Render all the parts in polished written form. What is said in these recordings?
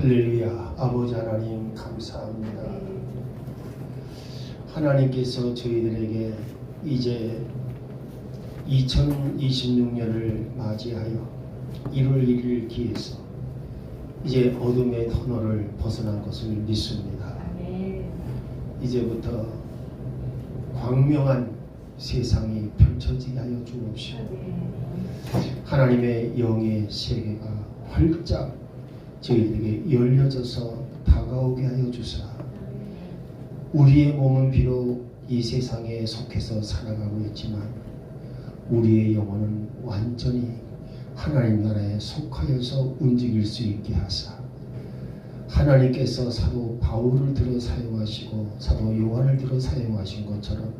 할렐루야. 아버지 하나님 감사합니다. 하나님께서 저희들에게 이제 2026년을 맞이하여 1월 1일 기해서 이제 어둠의 터널을 벗어난 것을 믿습니다. 이제부터 광명한 세상이 펼쳐지게 하여 주옵시고 하나님의 영의 세계가 활짝 저희들에게 열려져서 다가오게 하여 주사 우리의 몸은 비록 이 세상에 속해서 살아가고 있지만 우리의 영혼은 완전히 하나님 나라에 속하여서 움직일 수 있게 하사 하나님께서 사도 바울을 들어 사용하시고 사도 요한을 들어 사용하신 것처럼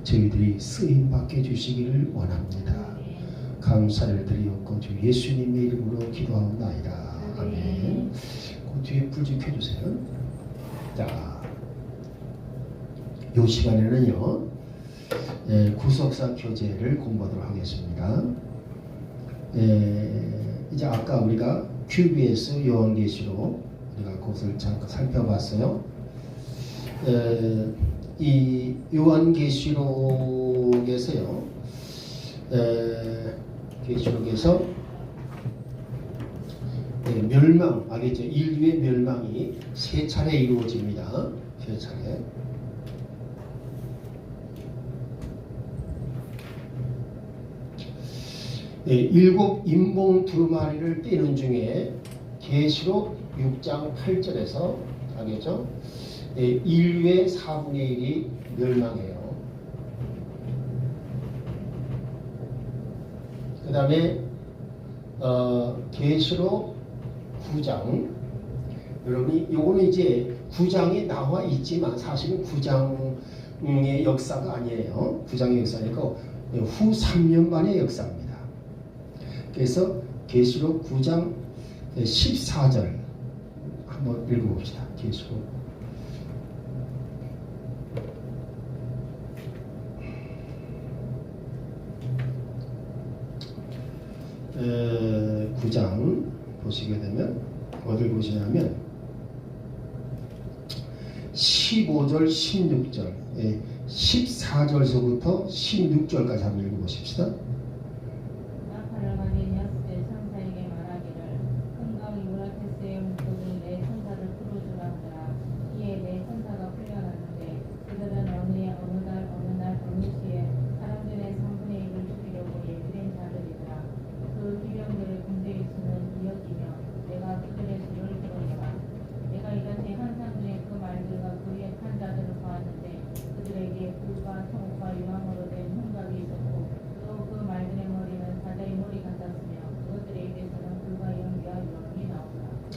저희들이 쓰임받게 해주시기를 원합니다. 감사를 드리옵고 주 예수님의 이름으로 기도하옵나이다. 아멘. 그 뒤에 불 좀 켜주세요. 자, 이 시간에는요 구속사 교재를 공부하도록 하겠습니다. 이제 아까 우리가 QBS 요한계시록 우리가 그것을 잠깐 살펴봤어요. 이 요한계시록에서요 계시록에서 멸망, 알겠죠? 인류의 멸망이 세 차례 이루어집니다. 세 차례. 일곱 인봉 두 마리를 떼는 중에 계시록 6장 8절에서 알겠죠? 인류의 4분의 1이 멸망해요. 그 다음에 계시록 9장 여러분이 요거는 이제 9장이 나와 있지만 사실은 9장의 역사가 아니에요. 9장의 역사니까 후 3년 만의 역사입니다. 그래서 계시록 9장 14절 한번 읽어봅시다. 계시록 9장 보시게 되면 어딜 보시냐면 15절 16절 14절서부터 16절까지 한번 읽어보십시다.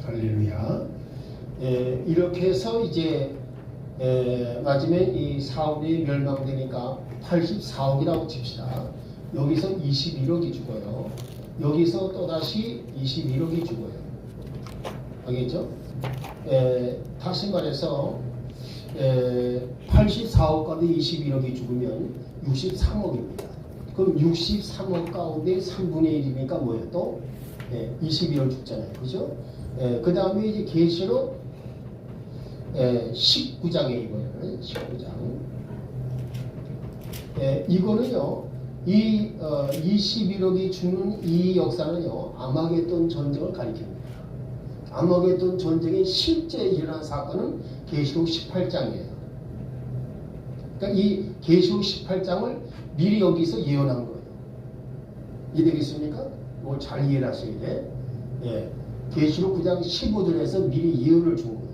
할렐루야. 이렇게 해서 이제 마지막에 이 사울이 멸망되니까 84억이라고 칩시다. 여기서 21억이 죽어요. 여기서 또다시 21억이 죽어요. 알겠죠? 다시 말해서 84억 가운데 21억이 죽으면 63억입니다. 그럼 63억 가운데 3분의 1이니까 뭐예요? 또 21억 죽잖아요. 그죠? 그 다음에 이제 계시록 19장에 이거예요. 19장. 이거는요, 이 21억이 죽는 이 역사는요, 아마겟돈 전쟁을 가리킵니다. 아마겟돈 전쟁이 실제 일어난 사건은 계시록 18장이에요. 그러니까 이 계시록 18장을 미리 여기서 예언한 거예요. 이해되겠습니까? 이걸 잘 이해를 하셔야 돼. 계시록 9장 15절에서 미리 예언을 준 거예요.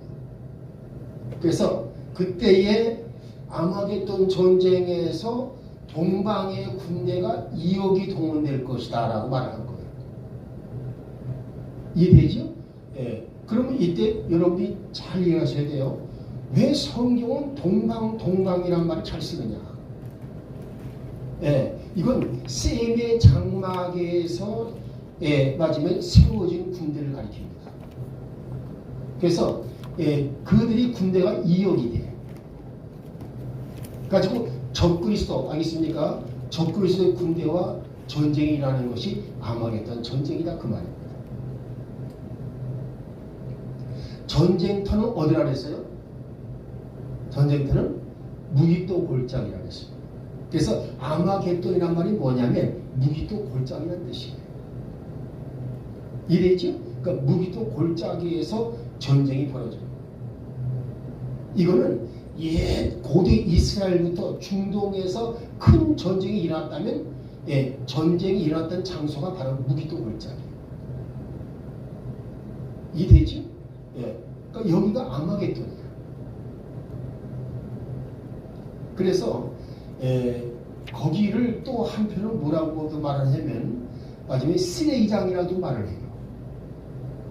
그래서 그때의 아마겟돈 전쟁에서 동방의 군대가 2억이 동원될 것이다 라고 말하는 거예요. 이해되죠? 그러면 이때 여러분이 잘 이해하셔야 돼요. 왜 성경은 동방이란 말을 잘 쓰느냐? 이건 셈의 장막에서 맞으면 세워진 군대를 가리킵니다. 그래서 그들이 군대가 2억이 돼. 가지고 적그리스도 알겠습니까? 적그리스도의 군대와 전쟁이라는 것이 아마겟돈 전쟁이다 그 말입니다. 전쟁터는 어디라 그랬어요? 전쟁터는 무기또 골짜기라 그랬습니다. 그래서 아마겟돈이란 말이 뭐냐면 무기또 골짜기라는 뜻이에요. 이해되죠? 그러니까 무기또 골짜기에서 전쟁이 벌어져요. 이거는 옛 고대 이스라엘부터 중동에서 큰 전쟁이 일어났다면 전쟁이 일어났던 장소가 바로 무기또 골짜기예요. 이해되죠? 그러니까 여기가 아마겟돈이야. 그래서 거기를 또 한편으로 뭐라고도 말을 하면 마지막에 쓰레기장이라도 말을 해요.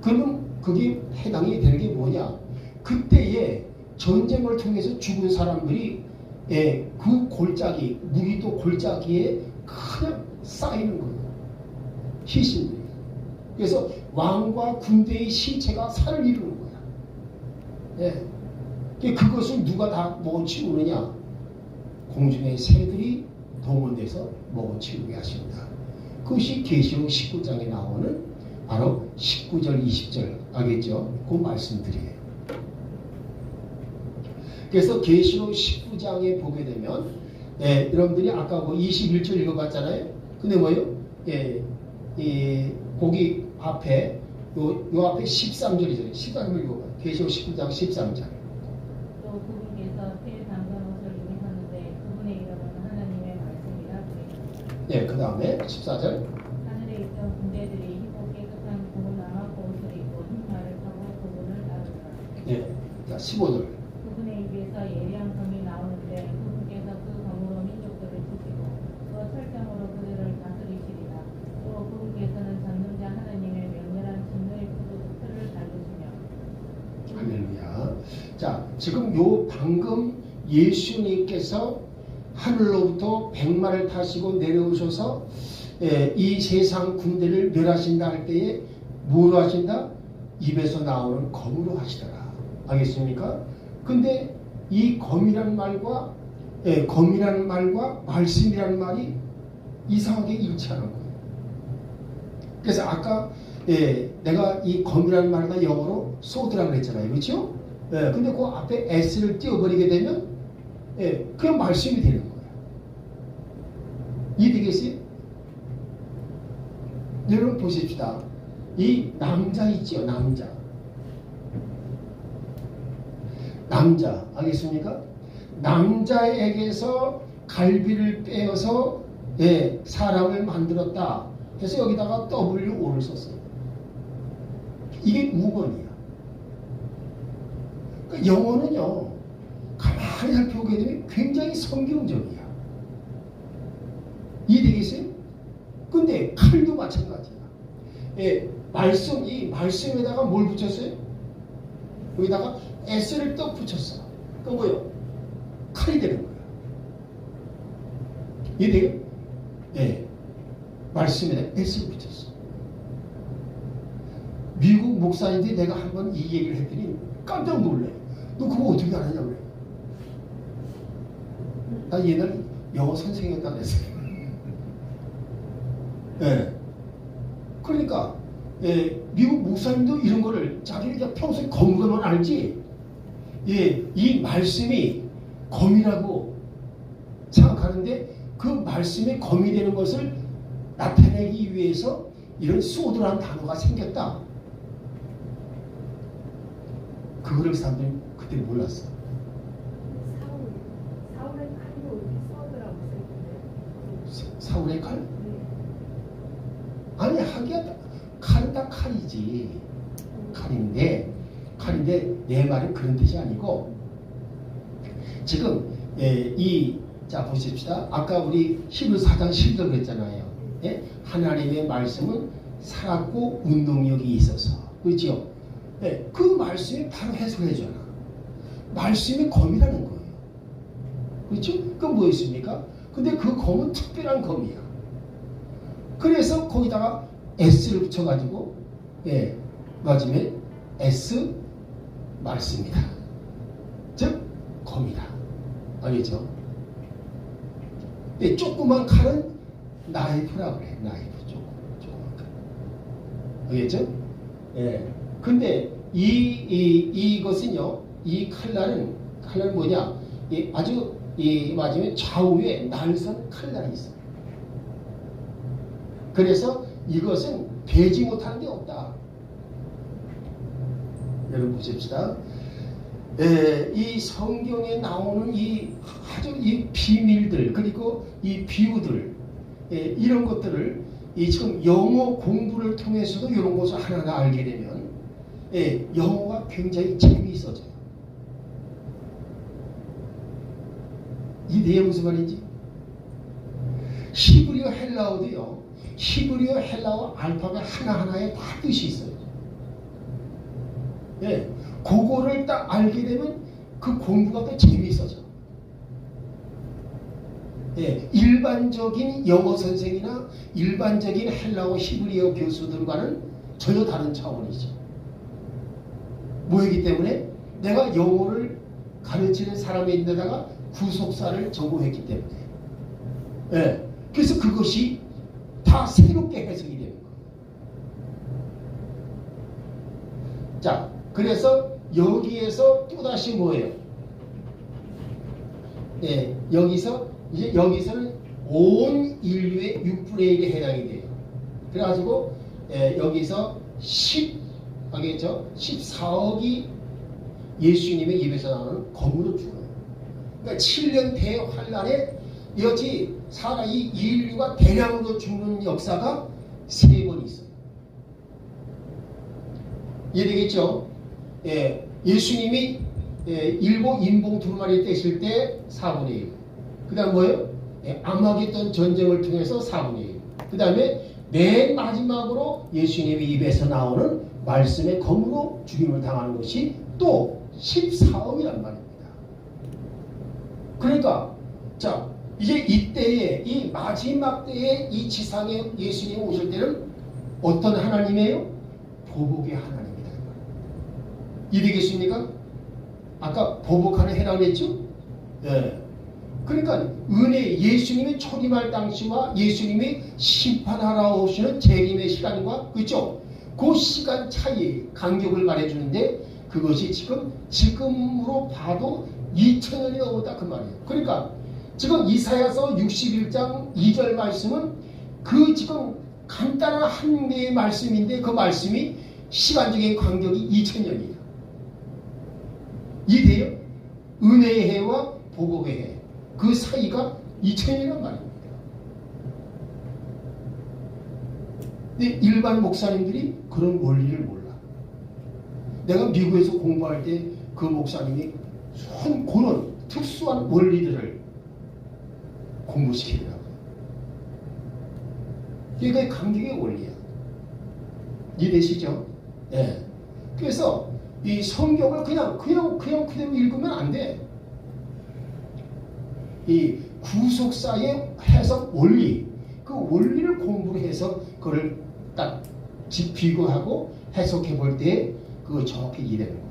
그러면 그게 해당이 되는 게 뭐냐? 그때에 전쟁을 통해서 죽은 사람들이 그 골짜기, 무기또 골짜기에 그냥 쌓이는 거예요. 희신들이. 그래서 왕과 군대의 시체가 산을 이루는 거야. 그것을 누가 다 먹어치우느냐? 공중의 새들이 동원돼서 먹어치우게 하십니다. 그것이 계시록 19장에 나오는 바로 19절 20절 알겠죠? 그 말씀들이에요. 그래서 계시록 19장에 보게 되면 여러분들이 아까 뭐 21절 읽어봤잖아요. 근데 뭐예요? 거기 앞에 요 앞에 13절이죠. 13절 읽어봐요. 계시록 19장 13절. 또 그분께서 새 담근 옷을 입으셨는데 그분의 이름은 하나님의 말씀이라. 그 다음에 14절. 하늘에 있던 군대들이 희고 깨끗한 고운 나마코 옷을 입고 흰 말을 타고 그분을 따르더라. 자 15절. 그분의 입에서 예리한 검이 나오는데 그분께서 그 검으로 민족들을 치시고 또 철장으로 그들을 다스리시리라. 또 그분께서는 전능자 하나님의 맹렬한 진노의 표를 달으시며. 할렐루야. 자, 지금 요 방금 예수님께서 하늘로부터 백마를 타시고 내려오셔서 이 세상 군대를 멸하신다 할 때에 뭐로 하신다? 입에서 나오는 검으로 하시더라. 알겠습니까? 근데 이 검이라는 말과 말씀이라는 말이 이상하게 일치하는 거예요. 그래서 아까 내가 이 검이라는 말과 영어로 소드라고 했잖아요. 그렇죠? 근데 그 앞에 s를 띄워버리게 되면 그냥 말씀이 되는 거예요. 이해되겠어요? 여러분 보십시다. 이 남자 있죠? 남자 알겠습니까? 남자에게서 갈비를 빼어서 사람을 만들었다. 그래서 여기다가 WO를 썼어요. 이게 우번이야. 그러니까 영어는요, 가만히 살펴보게 되면 굉장히 성경적이야. 이해되겠어요? 근데 칼도 마찬가지야. 이 말씀에다가 뭘 붙였어요? 여기다가 S를 또 붙였어. 그럼 뭐예요? 칼이 되는 거야. 이해돼요? 말씀에다 S를 붙였어. 미국 목사인데 내가 한번 이 얘기를 했더니 깜짝 놀래. 너 그거 어떻게 알았냐 그래. 나 옛날에 영어 선생이었다 그랬어요. 그러니까 미국 목사님도 이런 거를 자기가 평소에 검거만 알지 이 말씀이 검이라고 생각하는데 그 말씀이 검이 되는 것을 나타내기 위해서 이런 소드라는 단어가 생겼다. 그거를 사람들이 그때 몰랐어. 사울의 칼도 소드라고 써있는데. 사울의 칼? 네. 아니 하기야 칼은 다 칼이지. 칼인데 내 말은 그런 뜻이 아니고 지금 자 보십시다. 아까 우리 히브리서 4장 10절 그랬잖아요. 하나님의 말씀은 살았고 운동력이 있어서 그렇죠? 그 말씀이 바로 해석해줘요. 말씀이 검이라는 거예요. 그렇죠? 그건 뭐였습니까? 근데 그 검은 특별한 검이야. 그래서 거기다가 S를 붙여가지고 마지막에 S 말씀이다. 즉 검이다. 알겠죠? 조그만 칼은 나이프라고 그래. 나이프 조그만 칼. 알겠죠? 근데 이것은요, 이 칼날은 뭐냐? 아주 맞으면 좌우에 날선 칼날이 있어요. 그래서 이것은 베지 못하는 게 없다. 여러분 보십시다. 이 성경에 나오는 아주 이 비밀들, 그리고 이 비유들, 이런 것들을 지금 영어 공부를 통해서도 이런 것을 하나하나 알게 되면 영어가 굉장히 재미있어져요. 이 내용 무슨 말인지? 히브리어 헬라어도요, 히브리어 헬라어 알파벳 하나하나에 다 뜻이 있어요. 그거를 딱 알게 되면 그 공부가 더 재미있어져. 일반적인 영어 선생이나 일반적인 헬라어 히브리어 교수들과는 전혀 다른 차원이죠. 뭐이기 때문에 내가 영어를 가르치는 사람인데다가 구속사를 전공했기 때문에. 그래서 그것이 다 새롭게 해석이 되는 거예요. 자, 그래서 여기에서 또다시 뭐예요? 여기서는 온 인류의 6분의 1에 해당이 돼요. 그래가지고 여기서 14억이 예수님의 입에서 나오는 검으로 죽어요. 그러니까 7년 대환란에 여지 이 인류가 대량으로 죽는 역사가 3번 있어요. 이해되겠죠? 예수님이 일곱 인봉 두루마리 떼실 때 4분의 1. 그 다음 뭐예요? 아마겟돈 전쟁을 통해서 4분의 1. 그 다음에 맨 마지막으로 예수님의 입에서 나오는 말씀의 검으로 죽임을 당하는 것이 또 14억이란 말입니다. 그러니까 자, 이제 이때에 이 마지막 때에 이 지상에 예수님이 오실 때는 어떤 하나님이에요? 보복의 하나님이다. 이해되겠습니까? 아까 보복하는 해당했죠? 그러니까 은혜, 예수님이 초림할 당시와 예수님이 심판하러 오시는 재림의 시간과, 그렇죠? 그 시간 차이 간격을 말해주는데 그것이 지금으로 봐도 2000년이 넘었다 그 말이에요. 그러니까 지금 이사야서 61장 2절 말씀은 그 지금 간단한 한 개의 말씀인데 그 말씀이 시간적인 간격이 2000년이에요. 이해돼요? 은혜의 해와 보복의 해, 그 사이가 2000년이란 말입니다. 근데 일반 목사님들이 그런 원리를 몰라. 내가 미국에서 공부할 때 그 목사님이 그런 특수한 원리들을 공부시키더라고요. 이게 강격의 원리야. 이해되시죠? 그래서 이 성경을 그냥 그대로 읽으면 안 돼. 이 구속사의 해석 원리, 그 원리를 공부를 해서 그걸 딱 비교하고 해석해 볼 때 그거 정확히 이해되는 거예요.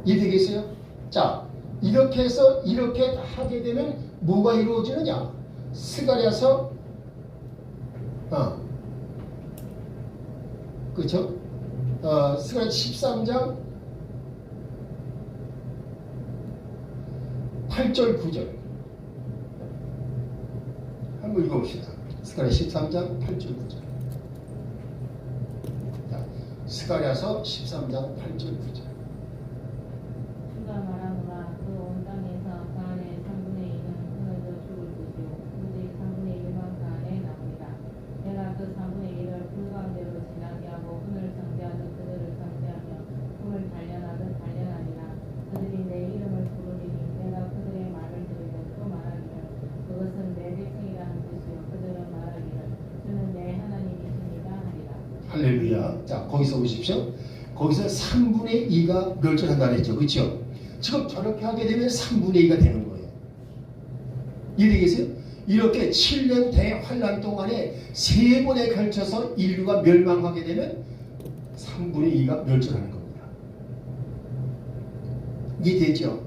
이해되겠어요? 자, 이렇게 해서 이렇게 하게 되면 뭐가 이루어지느냐? 스가랴서 그렇죠? 스가랴 13장 8절 9절 한번 읽어봅시다. 스가랴 13장 8절 9절. 자, 스가랴서 13장 8절 9절. 주가 말하노라. 그 온 땅에서 그 안에 3분의 2는 끊어져 죽을 것이요 오직 3분의 1만 그 안에 남으리라. 내가 그 3분의 1을 불 가운데로 지나게 하고 분을 상대하듯 그들을 상대하며 꿈을 단련하듯 단련하리라. 그들이 내 이름을 부르리니 내가 그들의 말을 들으며 또 말하기를 그것은 내 백성이라 는 뜻이요 그들은 말하기를 주는 내 하나님이십니다 하리라. 할렐루야. 자, 거기서 보십시오. 거기서 3분의 2가 멸절한다 그랬죠. 그렇죠? 지금 저렇게 하게 되면 3분의 2가 되는 거예요. 이해되겠어요? 이렇게 7년 대환란 동안에 3번에 걸쳐서 인류가 멸망하게 되면 3분의 2가 멸절하는 겁니다. 이해되죠?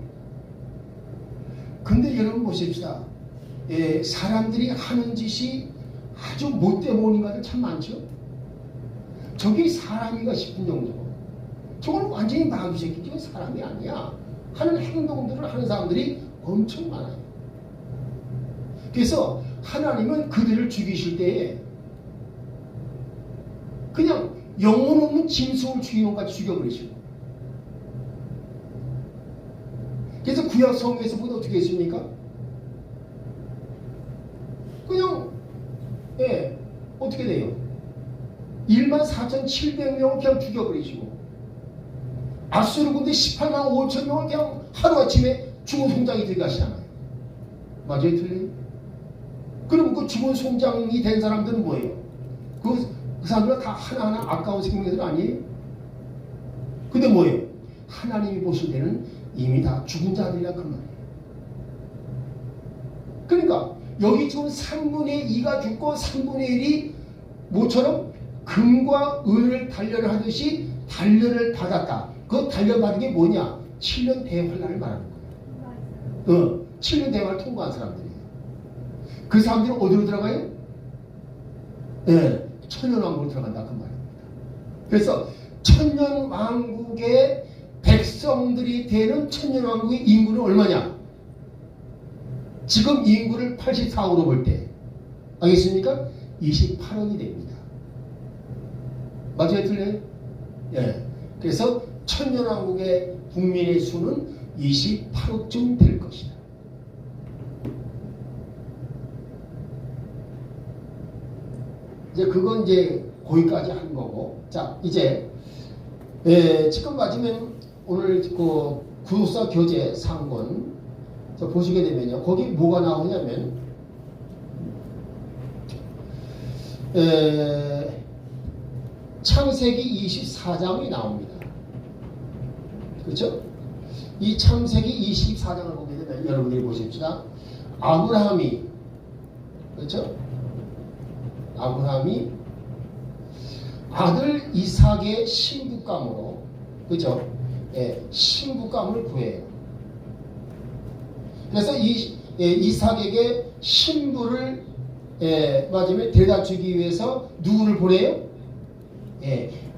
근데 여러분 보십시다. 사람들이 하는 짓이 아주 못돼 보이는 것들 참 많죠? 저게 사람인가 싶은 정도로 저건 완전히 마귀새끼, 저건 사람이 아니야 하는 행동들을 하는 사람들이 엄청 많아요. 그래서 하나님은 그들을 죽이실 때에 그냥 영혼 없는 짐승을 죽이는 것 같이 죽여버리시고, 그래서 구약 성경에서 보면 어떻게 했습니까? 그냥 어떻게 돼요? 14,700명을 그냥 죽여버리시고, 아수르 군대 18만 5천 명을 그냥 하루아침에 죽은 송장이 들어가시잖아요. 맞아요, 틀려요? 그럼 그 죽은 송장이 된 사람들은 뭐예요? 그 사람들은 다 하나하나 아까운 생명들 아니에요? 근데 뭐예요? 하나님이 보실 때는 이미 다 죽은 자들이라 그 말이에요. 그러니까 여기 지금 3분의 2가 죽고 3분의 1이 모처럼 금과 은을 단련을 하듯이 단련을 받았다. 그 단련받은 게 뭐냐? 7년 대환란을 말하는 거예요. 7년 대환을 통과한 사람들이에요. 그 사람들은 어디로 들어가요? 천년왕국으로 들어간다 그 말입니다. 그래서 천년왕국의 백성들이 되는 천년왕국의 인구는 얼마냐? 지금 인구를 84으로 볼 때 알겠습니까? 28억이 됩니다. 맞아요? 틀려요? 그래서 천년왕국의 국민의 수는 28억쯤 될 것이다. 이제 그건 이제 거기까지 한 거고, 자 이제 지금 맞으면 오늘 그 구속사 교재 상권 보시게 되면요, 거기 뭐가 나오냐면 창세기 24장이 나옵니다. 그렇죠? 이 창세기 24장을 보게 되면 여러분들이 보십시다. 아브라함이, 그렇죠? 아브라함이 아들 이삭의 신부감으로, 그죠? 신부감을 구해요. 그래서 이삭에게 신부를 맞으면 데려다 주기 위해서 누구를 보내요?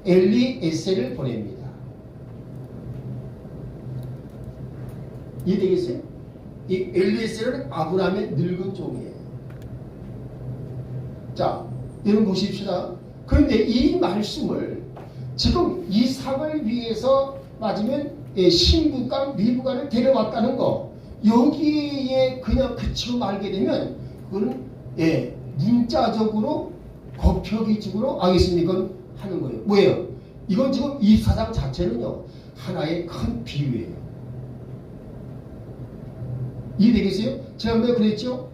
엘리에셀을 보냅니다. 이해되겠어요? 이 엘리에셀은 아브라함의 늙은 종이에요. 자, 여러분 보십시다. 그런데 이 말씀을 지금 이삭을 위해서 맞으면 신부감, 미부감을 데려왔다는 거, 여기에 그냥 그치고 말게 되면 그거는 문자적으로 법표기적으로 알겠습니까? 하는 거예요. 뭐예요? 이건 지금 이 사장 자체는요, 하나의 큰 비유예요. 이해되겠어요? 지난번에 그랬죠?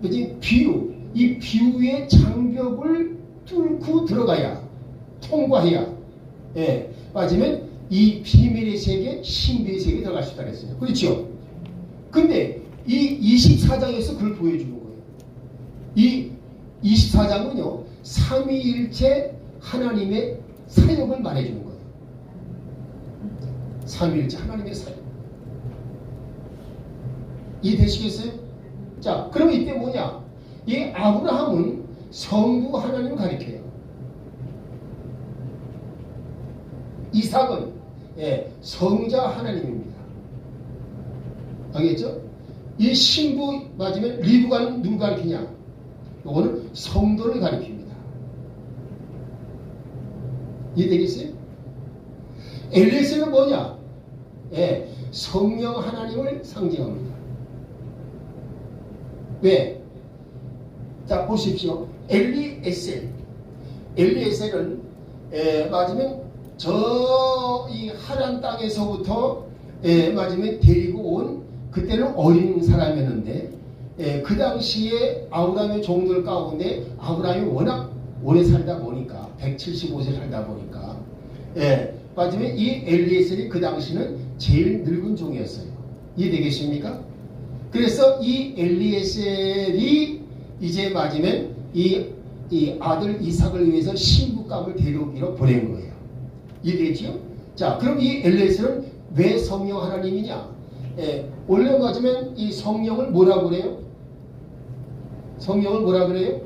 이 비유, 이 비유의 장벽을 뚫고 들어가야, 통과해야, 맞으면 이 비밀의 세계, 신비의 세계에 들어갈 수 있다 그랬어요. 그렇죠? 근데 이 24장에서 그걸 보여주는 거예요. 이 24장은요, 삼위일체 하나님의 사역을 말해주는 거예요. 삼위일체 하나님의 사역. 이해되시겠어요? 자, 그럼 이때 뭐냐? 이 아브라함은 성부 하나님을 가리켜요. 이삭은 성자 하나님입니다. 알겠죠? 이 신부 맞으면 리브가는 누구 가리키냐? 이거는 성도를 가리킵니다. 이해되겠어요? 엘리에셀은 뭐냐? 성령 하나님을 상징합니다. 왜? 자, 보십시오. 엘리에셀은 맞으면 저 이 하란 땅에서부터 맞으면 데리고 온, 그때는 어린 사람이었는데 그 당시에 아브라함의 종들 가운데 아브라함이 워낙 오래 살다 보니까 175세 살다 보니까 맞으면 이 엘리에셀이 그 당시는 제일 늙은 종이었어요. 이해되겠습니까? 그래서 이 엘리에셀이 이제 맞으면 이 아들 이삭을 위해서 신부감을 데려오기로 보낸 거예요. 이해되지요? 자, 그럼 이 엘리에셀은 왜 성령 하나님이냐? 원래 맞으면 이 성령을 뭐라고 그래요? 성령을 뭐라 그래요?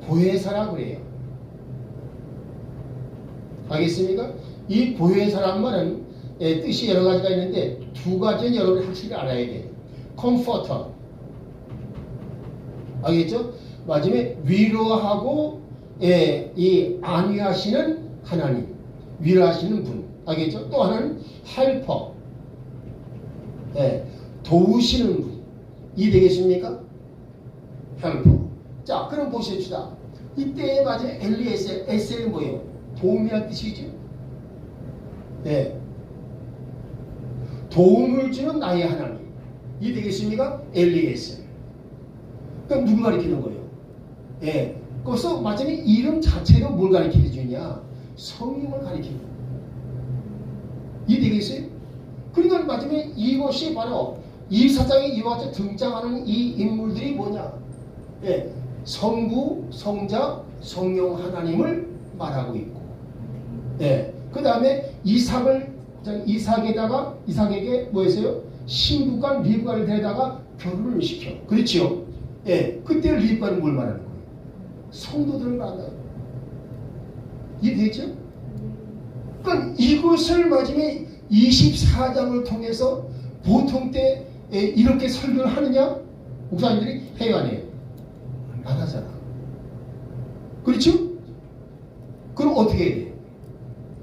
보혜사라 그래요. 알겠습니까? 이 보혜의 사람만은 뜻이 여러 가지가 있는데 두 가지는 여러분이 확실히 알아야 돼. 컴포터. 알겠죠? 마지막에 위로하고 이 안위하시는 하나님, 위로하시는 분. 알겠죠? 또 하나는 헬퍼. 도우시는 분. 이 되겠습니까? 헬퍼. 자, 그럼 보십시다. 이때에 맞은 엘리에셀, 에셀은 뭐예요? 도움이라는 뜻이죠. 도움을 주는 나의 하나님. 이 되겠습니까? 엘리에셀. 그럼 누구 가리키는 거예요? 그래서 마침내 이름 자체로 뭘 가리켜 주냐? 성령을 가리키는 거예요. 이 되겠어요? 그러니까 마침내 이것이 바로 이 사장에 이와 같이 등장하는 이 인물들이 뭐냐? 성부, 성자, 성령 하나님을 말하고 있고, 그 다음에 이삭에게 뭐였어요? 신부간 리브가를 데려다가 결혼을 시켜. 그렇죠? 그때 리브가는 뭘 말하는 거예요? 성도들을 말한다. 이해되죠? 그러니까 이것을 마지막에 24장을 통해서 보통 때 이렇게 설교를 하느냐? 목사님들이 해요, 안 해요? 안 하잖아. 그렇죠? 그럼 어떻게 해야 돼요?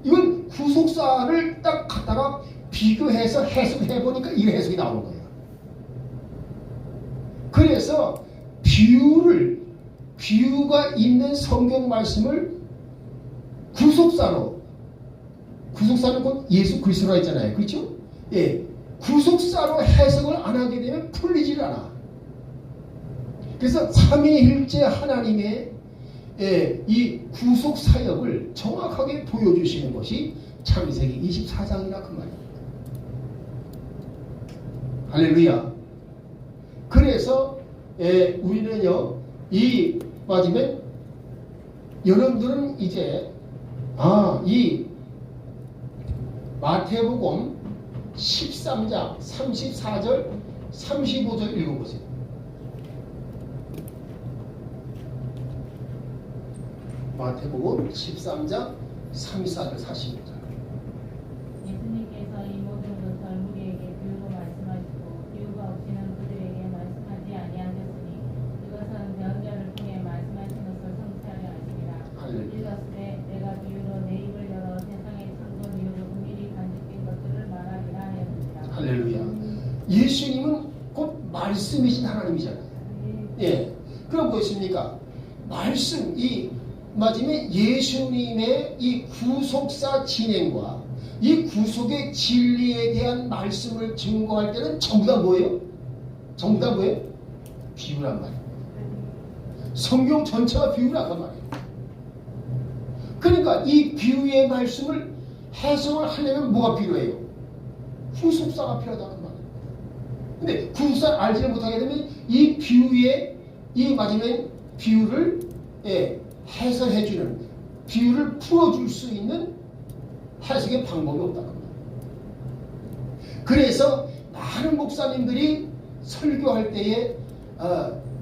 이건 구속사를 딱 갖다가 비교해서 해석해보니까 이 해석이 나오는 거예요. 그래서 비유가 있는 성경 말씀을 구속사는 곧 예수 그리스도라 했잖아요. 그렇죠? 구속사로 해석을 안 하게 되면 풀리질 않아. 그래서 삼위일체 하나님의 이 구속 사역을 정확하게 보여주시는 것이 창세기 24장이라 그 말입니다. 할렐루야. 그래서 우리는요, 이 맞으면 여러분들은 이제 이 마태복음 13장 34절 35절 읽어보세요. 마태복음 13장 34절 45절. 예수님께서 이 모든 것을 우리에게 비유로 말씀하시고 비유가 없이는 그들에게 말씀하지 아니하셨으니 이것은 변자를 통해 말씀하신 것을 성취하려 하시니라. 읽었으되 내가 비유로 내 입을 열어 세상의 창조 이후로 은밀히 간직된 것들을 말하리라 하였느니라. 할렐루야. 예수님은 곧 말씀이신 하나님이잖아요. 그럼 무엇입니까? 말씀, 마지막에 예수님의 이 구속사 진행과 이 구속의 진리에 대한 말씀을 증거할 때는 전부 다 뭐예요? 전부 다 뭐예요? 비유란 말이에요. 성경 전체가 비유란 말이에요. 그러니까 이 비유의 말씀을 해석을 하려면 뭐가 필요해요? 구속사가 필요하다 그 말이에요. 근데 구속사를 알지 못하게 되면 이 비유의 이 마지막 비유를 해설해주는, 비유를 풀어줄 수 있는 해석의 방법이 없다. 그래서 많은 목사님들이 설교할 때에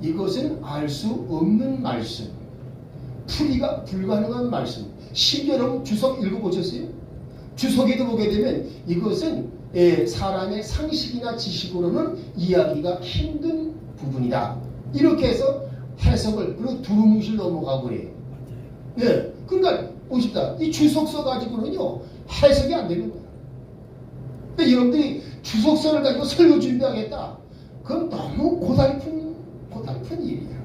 이것은 알 수 없는 말씀, 풀이가 불가능한 말씀. 심지어 여러분 주석 읽어보셨어요? 주석에도 보게 되면 이것은 사람의 상식이나 지식으로는 이해하기가 힘든 부분이다. 이렇게 해서 해석을, 그리고 두루뭉실 넘어가고 그래요. 그러니까 보십시다. 이 주석서 가지고는요 해석이 안 되는 거야. 근데 여러분들이 주석서를 가지고 설교 준비하겠다. 그건 너무 고달픈 일이야.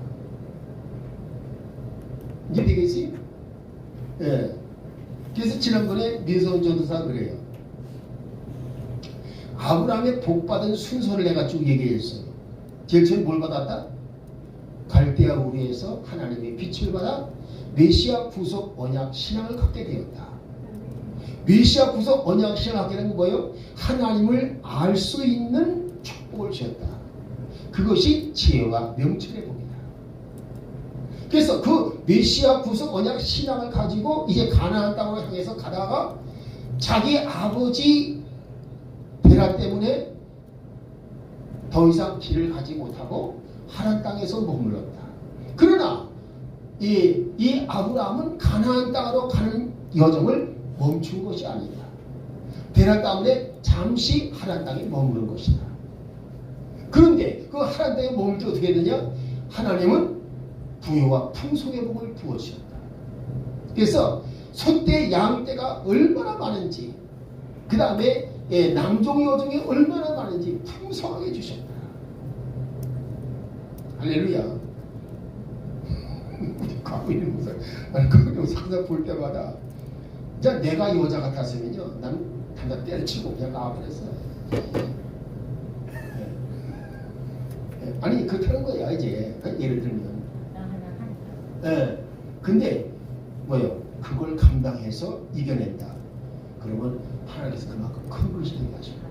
이제 되겠지? 그래서 지난번에 민서원 전도사 그래요. 아브라함의 복받은 순서를 내가 쭉 얘기했어요. 제일 처음 뭘 받았다? 갈대아 우리에서 하나님의 빛을 받아 메시아 구속 언약 신앙을 갖게 되었다. 메시아 구속 언약 신앙을 갖게 된 건 뭐예요? 하나님을 알 수 있는 축복을 주었다. 그것이 지혜와 명철의 복이다. 그래서 그 메시아 구속 언약 신앙을 가지고 이제 가나안 땅으로 향해서 가다가 자기 아버지 베라 때문에 더 이상 길을 가지 못하고 하란 땅에서 머물렀다. 그러나 이 아브라함은 가나안 땅으로 가는 여정을 멈춘 것이 아니다. 대란 가운데 잠시 하란 땅에 머무는 것이다. 그런데 그 하란 땅에 머물 때 어떻게 되냐? 하나님은 부요와 풍성의 복을 부어주셨다. 그래서 소떼 양떼가 얼마나 많은지, 그 다음에 남종이 여종이 얼마나 많은지 풍성하게 주셨다. 할렐루야. 가만히 보세요. 아니 그거 상상 볼 때마다 진짜 내가 여자 같았으면요, 난 단단 때려치고 그냥 나와버렸어요. 아니 그렇다는 거야 이제. 예를 들면. 근데 뭐요? 그걸 감당해서 이겨낸다. 그러면 하나님께서 그만큼 큰 것이 되게 하십니다.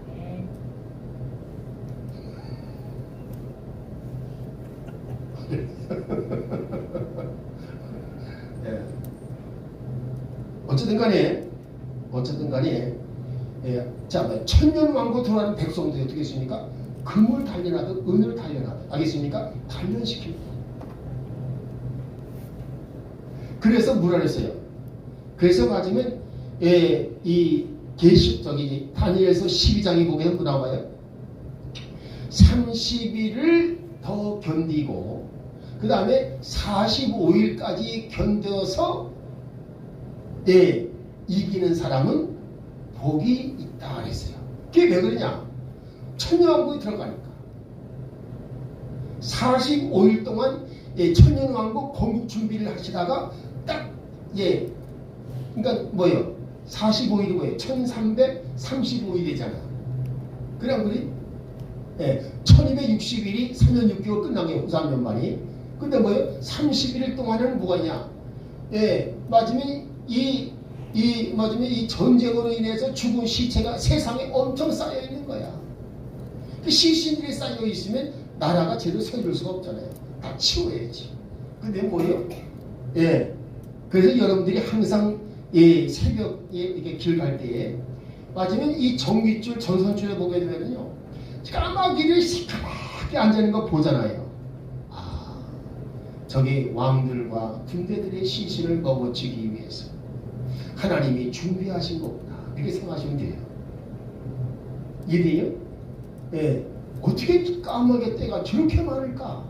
예. 어쨌든 간에 자, 천년왕국 들어가는 백성들이 어떻게 했습니까? 금을 단련하듯 은을 단련하듯, 알겠습니까? 단련시킵니다. 그래서 뭐라 그랬어요? 그래서 맞으면 이 다니엘서 12장에 보면 뭐 나와요? 30일을 더 견디고 그 다음에 45일까지 견뎌서 이기는 사람은 복이 있다 그랬어요. 그게 왜 그러냐? 천년왕국에 들어가니까 45일 동안 천년왕국 건국 준비를 하시다가 딱 그러니까 뭐예요? 45일이 뭐예요? 1335일이잖아. 그럼 우리 1260일이 3년 6개월 끝난 게 후삼년 만이. 근데 뭐예요? 31일 동안은 뭐가 있냐? 맞으면 맞으면 이 전쟁으로 인해서 죽은 시체가 세상에 엄청 쌓여 있는 거야. 그 시신들이 쌓여 있으면 나라가 제대로 서줄 수가 없잖아요. 다 치워야지. 근데 뭐예요? 그래서 여러분들이 항상 새벽에 이렇게 길 갈 때에 맞으면 이 전깃줄 전선줄에 보게 되면요, 까마귀를 시커멓게 앉아있는 거 보잖아요. 저기 왕들과 군대들의 시신을 먹어치기 위해서 하나님이 준비하신 거구나, 이렇게 생각하시면 돼요. 이해돼요? 어떻게 까마귀 떼가 저렇게 많을까?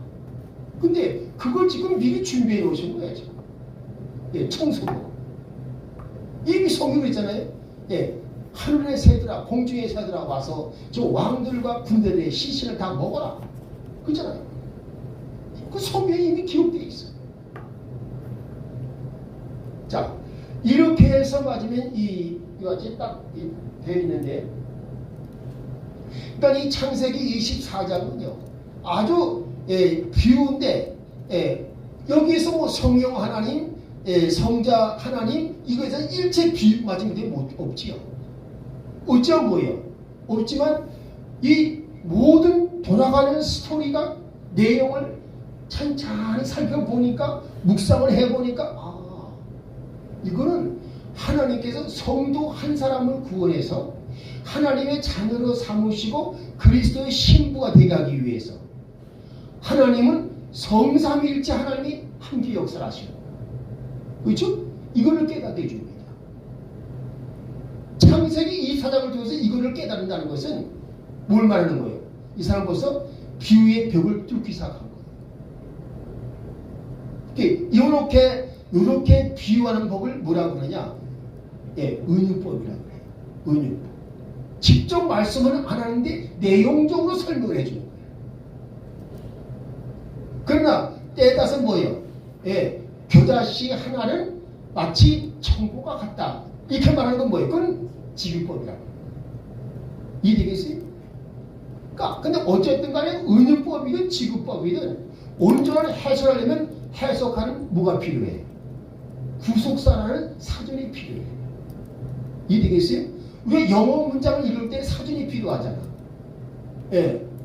근데 그걸 지금 미리 준비해 놓으신 거예요. 지금. 청소도 이미 성경에 있잖아요. 하늘의 새들아, 공중의 새들아 와서 저 왕들과 군대들의 시신을 다 먹어라, 그렇잖아요. 그 성경에 이미 기록되어 있어요. 자, 이렇게 해서 맞으면 이거지 딱 되어 있는데, 그러니까 이 창세기 24장은요 아주 비운데, 여기에서 뭐 성령 하나님, 성자 하나님, 이거에서 일체 비유 맞은 게 없지요. 어찌한 뭐예요? 없지만 이 모든 돌아가는 스토리가 내용을 찬찬히 살펴보니까, 묵상을 해보니까, 이거는 하나님께서 성도 한 사람을 구원해서 하나님의 자녀로 삼으시고 그리스도의 신부가 되게 하기 위해서 하나님은 성삼위일체 하나님이 함께 역사를 하시는 거예요. 그렇죠? 이거를 깨닫게 해줍니다. 창세기 24장을 통해서 이거를 깨닫는다는 것은 뭘 말하는 거예요? 이 사람 벌써 비유의 벽을 뚫기 시작한 거예요. 이렇게 비유하는 법을 뭐라고 그러냐? 은유법이라고 그래요. 은유법. 직접 말씀은 안 하는데 내용적으로 설명을 해주는 거예요. 그러나 때에 따라서 뭐예요? 겨자씨 하나는 마치 청보가 같다, 이렇게 말하는 건 뭐예요? 그건 지규법이라고. 이해되겠어요? 그러니까 근데 어쨌든 간에 은유법이든 지규법이든 온전한 해설하려면 해석하는 뭐가 필요해? 구속사라는 사전이 필요해. 이해되겠어요? 왜 영어 문장을 읽을 때 사전이 필요하잖아.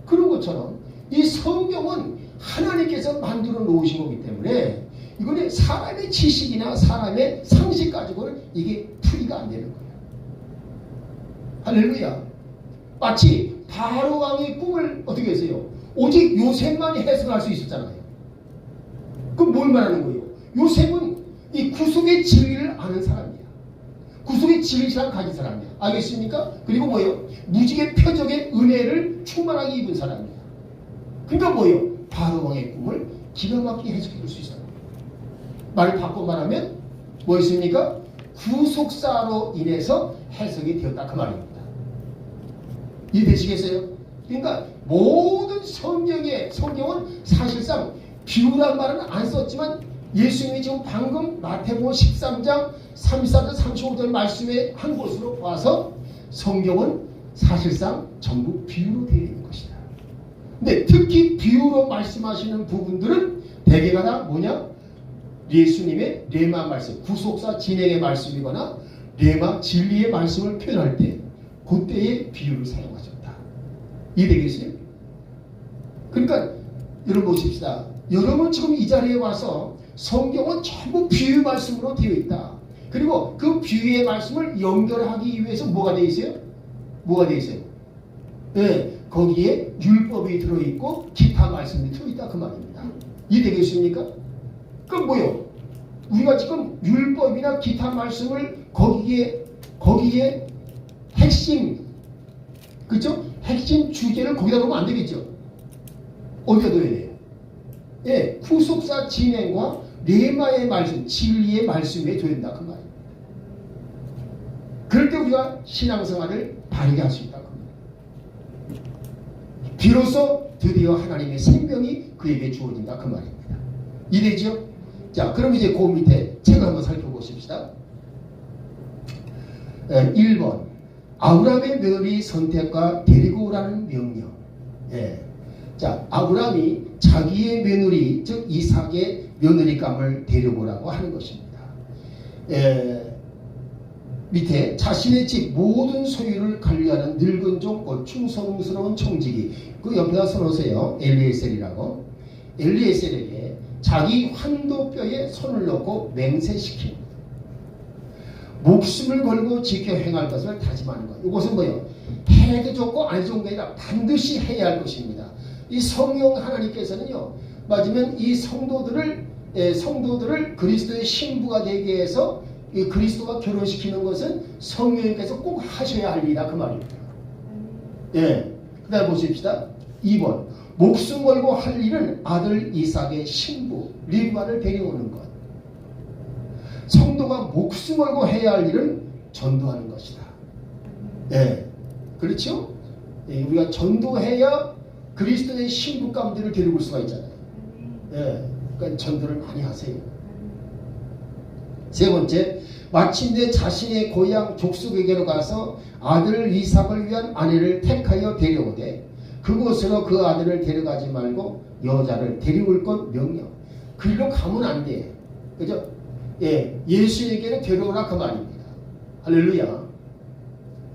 그런 것처럼 이 성경은 하나님께서 만들어 놓으신 거기 때문에 이거는 사람의 지식이나 사람의 상식 가지고는 이게 풀이가 안 되는 거예요. 할렐루야. 마치 바로 왕의 꿈을 어떻게 했어요? 오직 요셉만이 해석할 수 있었잖아요. 그럼 뭘 말하는 거예요? 요셉은 이 구속의 진리를 아는 사람이야. 구속의 진리를 가진 사람이야. 알겠습니까? 그리고 뭐예요? 무지개 표적의 은혜를 충만하게 입은 사람이야. 그러니까 뭐예요? 바로 왕의 꿈을 기가 막히게 해석해 줄 수 있어요. 말을 바꿔 말하면 뭐였습니까? 구속사로 인해서 해석이 되었다 그 말입니다. 이해되시겠어요? 그러니까 모든 성경은 사실상 비유란 말은 안 썼지만 예수님이 지금 방금 마태복음 13장 34절 35절 말씀에 한 것으로 봐서 성경은 사실상 전부 비유로 되어 있는 것이다. 근데 특히 비유로 말씀하시는 부분들은 대개가 다 뭐냐? 예수님의 레마 말씀, 구속사 진행의 말씀이거나 레마 진리의 말씀을 표현할 때 그때의 비유를 사용하셨다. 이해되겠어요? 그러니까 여러분 보십시다. 여러분 지금 이 자리에 와서 성경은 전부 비유 말씀으로 되어 있다. 그리고 그 비유의 말씀을 연결하기 위해서 뭐가 되어 있어요? 뭐가 되어 있어요? 네, 거기에 율법이 들어있고 기타 말씀이 들어있다 그 말입니다. 이해되겠습니까? 그럼 뭐요? 우리가 지금 율법이나 기타 말씀을 거기에 핵심, 그렇죠? 핵심 주제를 거기다 놓으면 안 되겠죠? 어디다 넣어야 돼요? 예, 후속사 진행과 레마의 말씀, 진리의 말씀에 둬야 된다 그 말입니다. 그럴 때 우리가 신앙생활을 바르게 할 수 있다 그 말입니다. 비로소 드디어 하나님의 생명이 그에게 주어진다 그 말입니다. 이해되죠? 자, 그럼 이제 그 밑에 책을 한번 살펴보십시다. 1번 아브라함의 며느리 선택과 데리고 오라는 명령. 예. 자, 아브라함이 자기의 며느리 즉 이삭의 며느리감을 데려오라고 하는 것입니다. 밑에 자신의 집 모든 소유를 관리하는 늙은 종 충성스러운 청지기 그 옆에다 써놓으세요. 엘리에셀이라고. 엘리에셀에게 자기 환도뼈에 손을 넣고 맹세시킨 목숨을 걸고 지켜 행할 것을 다짐하는 것. 이것은 뭐예요? 해도 좋고 안 좋은 게 아니라 반드시 해야 할 것입니다. 이 성령 하나님께서는요, 맞으면 이 성도들을 그리스도의 신부가 되게 해서 이 그리스도와 결혼시키는 것은 성령님께서 꼭 하셔야 할 일이다 그 말입니다. 예. 그 다음 보십시다. 2번 목숨 걸고 할 일은 아들 이삭의 신부 리브가를 데려오는 것. 성도가 목숨 걸고 해야 할 일은 전도하는 것이다. 예. 그렇죠? 예. 우리가 전도해야 그리스도의 신부감들을 데리고 올 수가 있잖아요. 예. 그러니까 전도를 많이 하세요. 세 번째, 마침내 자신의 고향 족속에게로 가서 아들 이삭을 위한 아내를 택하여 데려오되 그곳으로 그 아들을 데려가지 말고 여자를 데려올 것 명령. 그리로 가면 안 돼. 그죠? 예, 예수에게는 데려오라 그 말입니다. 할렐루야.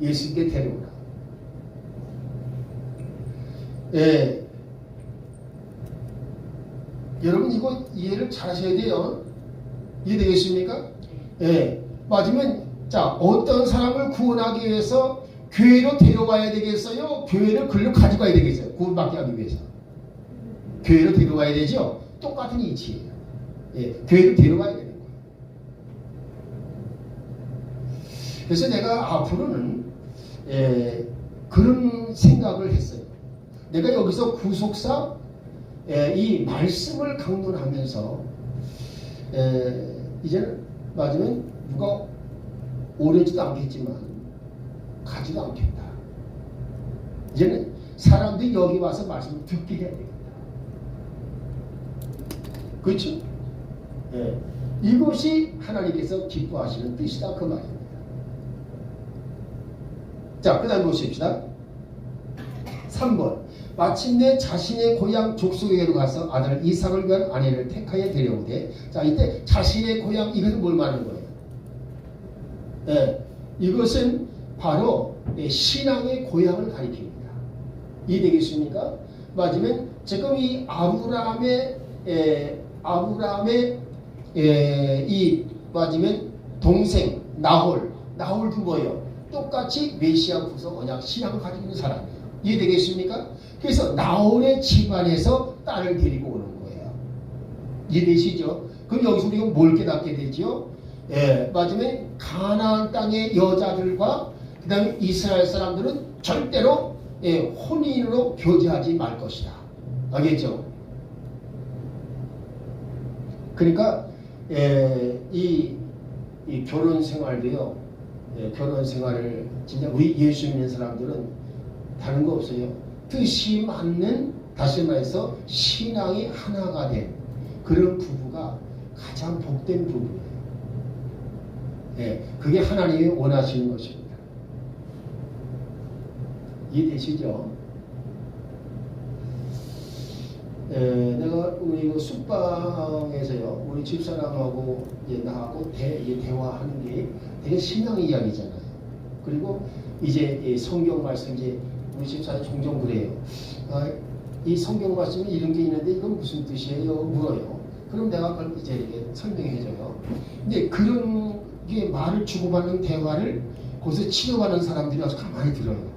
예수께 데려오라. 예. 여러분 이거 이해를 잘 하셔야 돼요. 이해되겠습니까? 예. 맞으면 자, 어떤 사람을 구원하기 위해서 교회로 데려와야 되겠어요? 교회를 글로 가져가야 되겠어요? 구원받게 하기 위해서. 교회로 데려와야 되죠? 똑같은 이치예요. 예. 교회로 데려와야 되는 거예요. 그래서 내가 앞으로는 그런 생각을 했어요. 내가 여기서 구속사 이 말씀을 강론하면서 이제는 맞으면 누가 오려지도 않겠지만 가지도 않겠다. 이제는 사람들이 여기 와서 말씀을 듣게 해야 되겠다. 그렇죠? 예. 이것이 하나님께서 기뻐하시는 뜻이다 그 말입니다. 자, 그 다음 보십시다. 3번 마침내 자신의 고향 족속에게로 가서 아들 이삭을 위한 아내를 택하여 데려오되. 자, 이때 자신의 고향, 이것은 뭘 말하는 거예요? 예, 이것은 바로 신앙의 고향을 가리킵니다. 이해되겠습니까? 맞으면 지금 이 아브라함의 이 맞으면 동생 나홀도 뭐예요? 똑같이 메시아 구속 언약 신앙을 가지고 있는 사람이에요. 이해되겠습니까? 그래서 나홀의 집안에서 딸을 데리고 오는 거예요. 이해되시죠? 그럼 여기서 우리가 뭘 깨닫게 되죠? 마지막에 가나안 땅의 여자들과 그 다음에 이스라엘 사람들은 절대로 혼인으로 교제하지 말 것이다. 알겠죠? 그러니까 이 결혼 생활도요. 결혼 생활을 진짜 우리 예수 믿는 사람들은 다른 거 없어요. 뜻이 맞는, 다시 말해서 신앙이 하나가 된 그런 부부가 가장 복된 부부예요. 그게 하나님이 원하시는 것입니다. 이해되시죠? 내가 우리 숙방에서요, 우리 집사람하고 나하고 대화하는 게 되게 신앙 이야기잖아요. 그리고 이제 성경 말씀, 이제 우리 집사람 종종 그래요. 이 성경 말씀에 이런 게 있는데 이건 무슨 뜻이에요? 물어요. 그럼 내가 그걸 이제 이렇게 설명해줘요. 근데 그런 게 말을 주고받는 대화를 거기서 치료받는 사람들이 와서 가만히 들어요.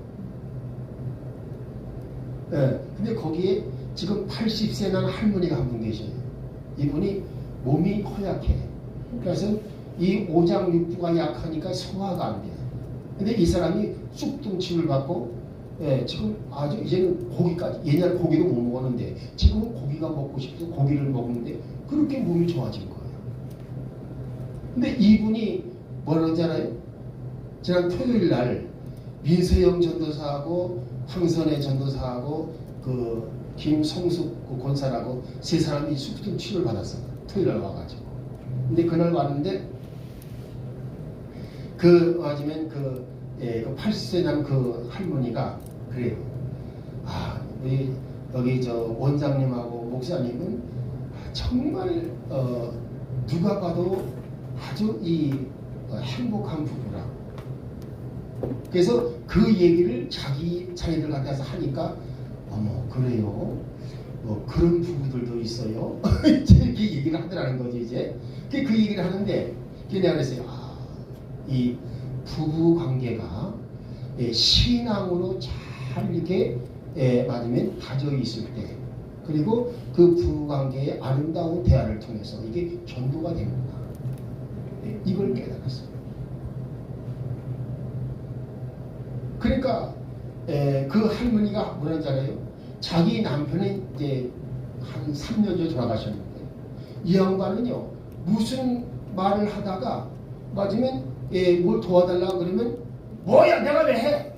근데 거기에 지금 80세 난 할머니가 한 분 계셔요. 이분이 몸이 허약해. 그래서 이 오장육부가 약하니까 소화가 안 돼. 근데 이 사람이 쑥등침을 받고 지금 아주 이제는 고기까지, 옛날에 고기도 못 먹었는데 지금은 고기가 먹고 싶어서 고기를 먹는데 그렇게 몸이 좋아진 거예요. 근데 이분이 뭐라 그러잖아요? 지난 토요일 날 민서영 전도사하고 황선혜 전도사하고 그 김성숙 그 권사라고 세 사람이 쑥등 치료를 받았어요. 토요일 날 와가지고. 근데 그날 왔는데 마지막에 그 80세 난 그 할머니가 그래요. 우리 여기 저 원장님하고 목사님은 정말 누가 봐도 아주 행복한 부부라. 그래서 그 얘기를 자기들 갖다서 하니까 어머 그래요. 그런 부부들도 있어요. 이렇게 얘기를 하더라는 거지 이제. 그 얘기를 하는데 내가 그랬어요. 이 부부 관계가 신앙으로 잘 이렇게 맞으면 다져 있을 때, 그리고 그 부부 관계의 아름다운 대화를 통해서 이게 전도가 되는구나. 이걸 깨달았어요. 그러니까 그 할머니가 뭐라 하잖아요. 자기 남편이 이제 한 3년 전에 돌아가셨는데 이 양반은요 무슨 말을 하다가 맞으면 뭘 도와달라고 그러면 뭐야 내가 왜 해?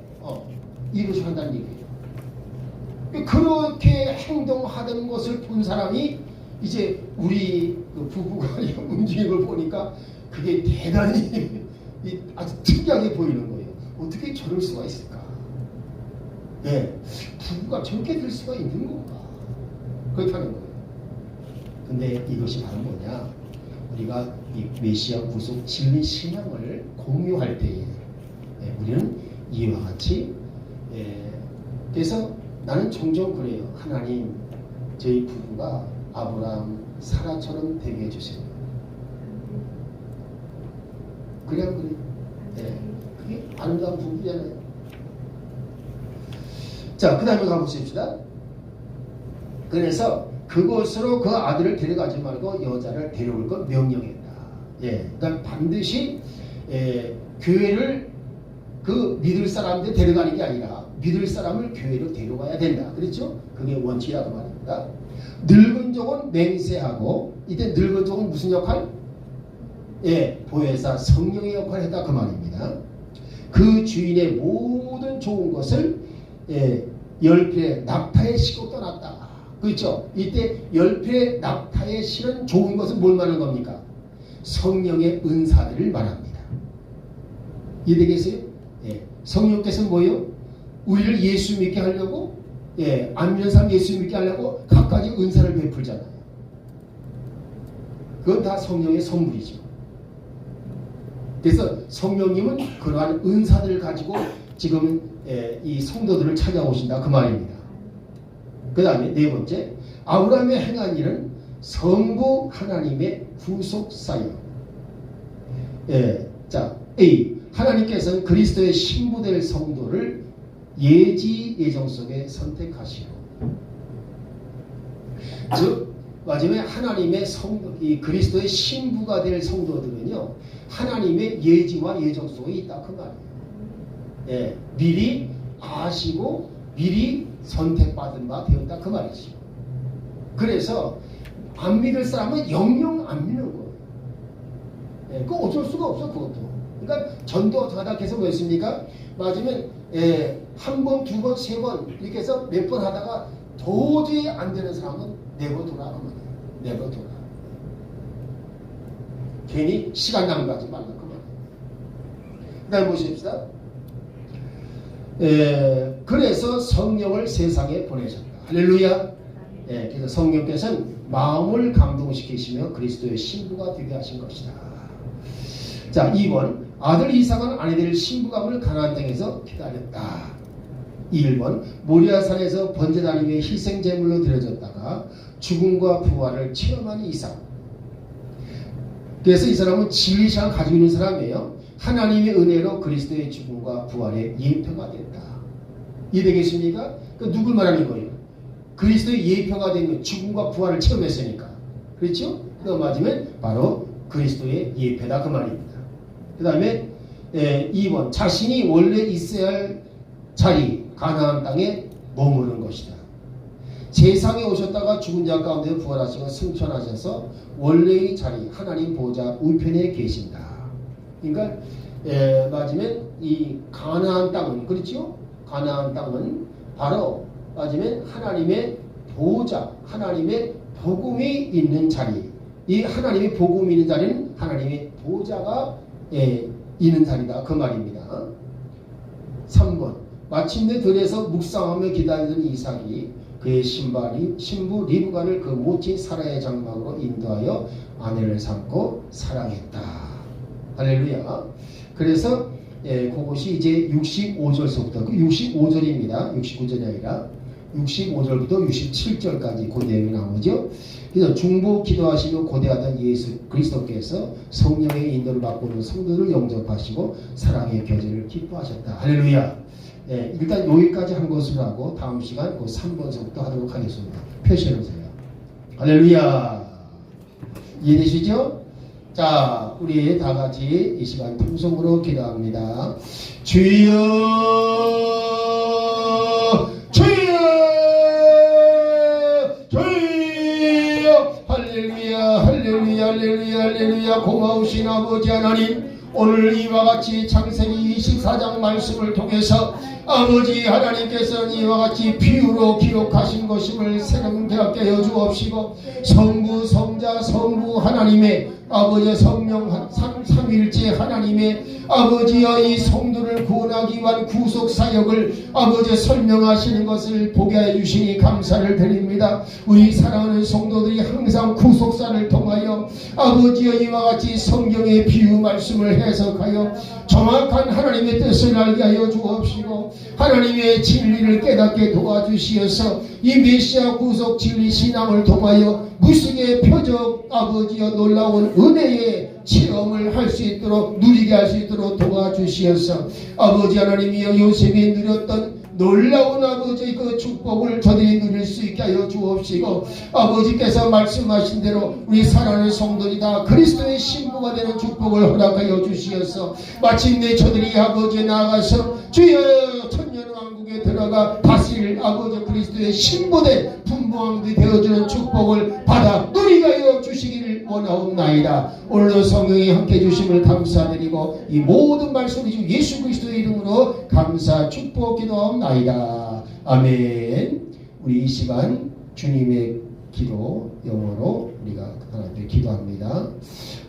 이러셔 한다는 얘기예요. 그렇게 행동하던 것을 본 사람이 이제 우리 그 부부가 움직이는 걸 보니까 그게 대단히 아주 특이하게 보이는 거예요. 어떻게 저럴 수가 있을까? 부부가 저렇게 될 수가 있는 건가? 그렇다는 거예요. 근데 이것이 바로 뭐냐? 우리가 이 메시아 구속 진리 신앙을 공유할 때에 우리는 이와 같이 그래서 나는 종종 그래요. 하나님 저희 부부가 아브라함 사라처럼 되게 해주세요. 그래야 그게 아름다운 부부잖아요. 자, 그 다음에 가보십시다. 그래서 그곳으로 그 아들을 데려가지 말고 여자를 데려올 것 명령했다. 그러니까 반드시 교회를 그 믿을 사람들 데려가는 게 아니라 믿을 사람을 교회로 데려가야 된다. 그렇죠? 그게 원칙이라고 말입니다. 늙은 족은 맹세하고, 이때 늙은 족은 무슨 역할? 보혜사 성령의 역할을 했다 그 말입니다. 그 주인의 모든 좋은 것을 10필의 낙타에 싣고 떠났다. 그렇죠? 이때 10필의 낙타에 실은 좋은 것은 뭘 말하는 겁니까? 성령의 은사들을 말합니다. 이해되겠어요? 성령께서는 뭐예요? 우리를 예수 믿게 하려고, 안 믿는 사람 예수 믿게 하려고 각가지 은사를 베풀잖아요. 그건 다 성령의 선물이죠. 그래서 성령님은 그러한 은사들을 가지고 지금 이 성도들을 찾아오신다 그 말입니다. 그 다음에 네 번째, 아브라함의 행한 일은 성부 하나님의 후속사역. 자, A. 하나님께서는 그리스도의 신부될 성도를 예지 예정 속에 선택하시고, 즉 마지막에 하나님의 이 그리스도의 신부가 될 성도들은요, 하나님의 예지와 예정 속에 있다 그 말이에요. 예, 미리 아시고 미리 선택받은 바 되었다 그 말이죠. 그래서 안 믿을 사람은 영영 안 믿는 거예요. 예, 그거 어쩔 수가 없어 그것도. 그러니까 전도하다 계속 뭐 했습니까? 맞으면 한 번, 두 번, 세 번 이렇게 해서 몇 번 하다가 도저히 안 되는 사람은 내버려둬라 그 말이에요. 내버려둬라. 괜히 시간 낭비하지 말라 그 말이에요. 그 다음에 보십시다. 그래서 성령을 세상에 보내셨다. 할렐루야. 그래서 성령께서는 마음을 감동시키시며 그리스도의 신부가 되게 하신 것이다. 자, 2번 아들 이삭은 아내들 신부감을 가나안 땅에서 기다렸다. 1번 모리아산에서 번제단 위에 희생제물로 드려졌다가 죽음과 부활을 체험한 이삭. 그래서 이 사람은 진리상 가지고 있는 사람이에요. 하나님의 은혜로 그리스도의 죽음과 부활의 예표가 됐다. 이해되겠습니까? 그 누굴 말하는 거예요? 그리스도의 예표가 되면 죽음과 부활을 체험했으니까. 그렇죠? 그 맞으면 바로 그리스도의 예표다 그 말입니다. 그 다음에 2번 자신이 원래 있어야 할 자리 가나안 땅에 머무는 것이다. 세상에 오셨다가 죽은 자 가운데 부활하시고 승천하셔서 원래의 자리 하나님 보좌 우편에 계신다. 그러니까 맞으면 이 가나안 땅은 그렇죠? 가나안 땅은 바로 맞으면 하나님의 보좌, 하나님의 복음이 있는 자리. 이 하나님의 복음이 있는 자리는 하나님의 보좌가 있는 자리다 그 말입니다. 3번 마침내 들에서 묵상하며 기다리던 이삭이 그의 신부 리브가를 그 모친 사라의 장막으로 인도하여 아내를 삼고 사랑했다. 할렐루야. 그래서 그것이 이제 65절서부터 65절입니다. 69절이 아니라 65절부터 67절까지 그 내용이 나오죠. 그래서 중보 기도하시며 고대하던 예수 그리스도께서 성령의 인도를 받고 있는 성도를 영접하시고 사랑의 교제를 기뻐하셨다. 할렐루야. 일단 여기까지 한 것으로 하고 다음 시간 그 3번서부터 하도록 하겠습니다. 표시해놓으세요. 할렐루야. 이해되시죠? 자, 우리 다 같이 이 시간 통성으로 기도합니다. 주여, 주여, 주여. 할렐루야, 할렐루야, 할렐루야, 할렐루야. 고마우신 아버지 하나님, 오늘 이와 같이 창세기 24장 말씀을 통해서 아버지 하나님께서는 이와 같이 비유로 기록하신 것임을 새롭게 하여 주옵시고 성부 성자 성부 하나님의 아버지 성령 삼일째 하나님의 아버지의 이 성도를 구원하기 위한 구속사역을 아버지 설명하시는 것을 보게 해주시니 감사를 드립니다. 우리 사랑하는 성도들이 항상 구속사를 통하여 아버지의 이와 같이 성경의 비유 말씀을 해석하여 정확한 하나님의 뜻을 알게 하여 주옵시고 하나님의 진리를 깨닫게 도와주시어서 이 메시아 구속 진리 신앙을 통하여 무식의 표적 아버지여 놀라운 은혜의 체험을 할 수 있도록 누리게 할 수 있도록 도와주시어서 아버지 하나님이여 요셉이 누렸던 놀라운 아버지 그 축복을 저들이 누릴 수 있게 하여 주옵시고 아버지께서 말씀하신 대로 우리 사랑하는 성도들이 다 그리스도의 신부가 되는 축복을 허락하여 주시어서 마침내 저들이 아버지에 나아가서 주여 천년왕국에 들어가 다스릴 아버지 그리스도의 신부된 분부왕들이 되어주는 축복을 받아 누리게 하여 주시기를 원하옵나이다. 오늘도 성령이 함께 해주심을 감사드리고 이 모든 말씀을 주 예수 그리스도의 이름으로 감사 축복 기도하옵나이다. 아멘. 우리 이 시간 주님의 기도 영어로 우리가 하나님께 기도합니다.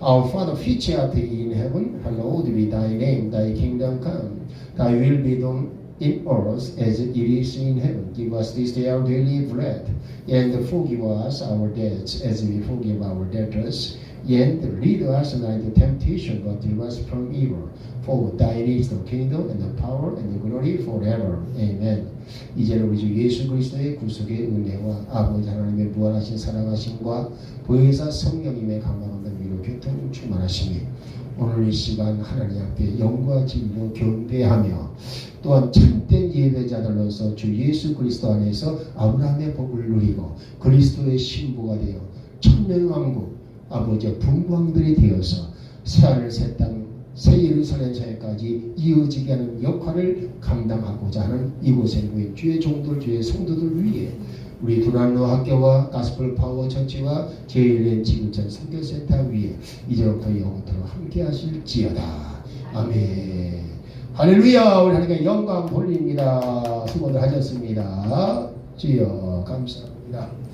Our Father which art in heaven, hallowed be thy name, thy kingdom come, thy will be done in earth as it is in heaven. Give us this day our daily bread, and forgive us our debts as we forgive our debtors. And lead us not into temptation, but deliver us from evil. For thine is the kingdom and the power and the glory forever. Amen. 이제는 우리 주 예수 그리스도의 구속의 은혜와 아버지 하나님의 무한하신 사랑하심과 보혜사 성령님의 감당하는 위로 교통 충만하심이 오늘 이 시간 하나님 앞에 영과 진리로 경배하며 또한 참된 예배자들로서 주 예수 그리스도 안에서 아브라함의 복을 누리고 그리스도의 신부가 되어 천년왕국 아버지의 분부왕들이 되어서 새하늘 새 땅 새 예루살렘 사회까지 이어지게 하는 역할을 감당하고자 하는 이곳에 모인 주의 종들 주의 성도들 위해 우리 두란노 학교와 가스펠 파워 처치와 제일랜 지구촌 선교센터 위에 이제부터 영원토록 함께 하실지어다. 아멘. 할렐루야. 우리 하나님께 영광 돌립니다. 수고들 하셨습니다. 주여 감사합니다.